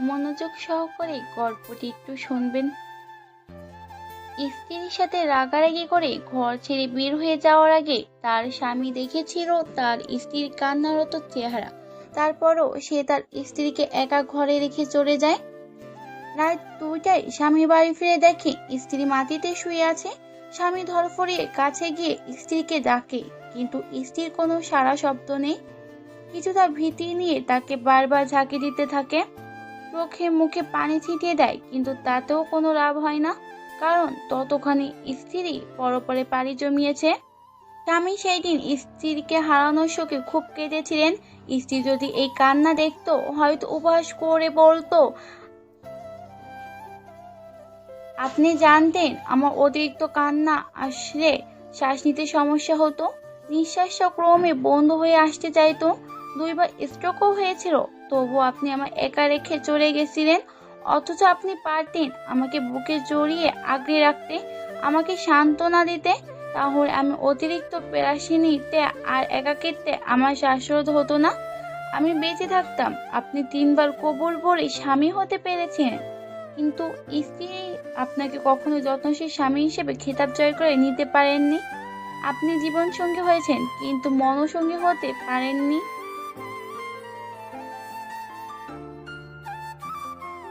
মনোযোগ সহকারে গল্পটি একটু শুনবেন। স্ত্রীর সাথে রাগারাগি করে ঘর ছেড়ে বের হয়ে যাওয়ার আগে তার স্বামী দেখেছিল তার স্ত্রীর কান্নারত চেহারা। তারপরও সে তার স্ত্রীকে একা ঘরে রেখে চলে যায়। রাত 2টায় স্বামী বাড়ি ফিরে দেখে স্ত্রী মাটিতে শুয়ে আছে। স্বামী ধরফরিয়ে কাছে গিয়ে স্ত্রীকে ডাকে, কিন্তু স্ত্রীর কোনো সাড়া শব্দ নেই। কিছুটা ভীতি নিয়ে তাকে বারবার ঝাঁকি দিতে থাকে, চোখে মুখে পানি ছিটিয়ে দেয়, কিন্তু তাতেও কোনো লাভ হয় না, কারণ ততখানি স্ত্রী পরপরে পাড়ি জমিয়েছে। স্বামী সেই দিন স্ত্রীকে হারানোর শোকে খুব কেঁদেছিলেন। স্ত্রী যদি এই কান্না দেখতো, হয়তো উপহাস করে বলতো, আপনি জানতেন আমার অতিরিক্ত কান্না আসলে শ্বাস নিতে সমস্যা হতো, নিঃশ্বাসটা ক্রমে বন্ধ হয়ে আসতে চাইতো, 2বার স্ট্রোকও হয়েছিল, তবু আপনি আমার একা রেখে চলে গেছিলেন। অথচ আপনি পারতেন আমাকে বুকে জড়িয়ে আগলে রাখতে, আমাকে সান্ত্বনা দিতে। তাহলে আমি অতিরিক্ত পেরেশানিতে আর একাকিত্বে আমার শ্বাসরোধ হতো না, আমি বেঁচে থাকতাম। আপনি 3বার কবুল বলে স্বামী হতে পেরেছেন, কিন্তু স্ত্রী আপনাকে কখনো যত্নশীল স্বামী হিসেবে খেতাব জয় করে নিতে পারেননি। আপনি জীবন সঙ্গী হয়েছেন, কিন্তু মনসঙ্গী হতে পারেননি।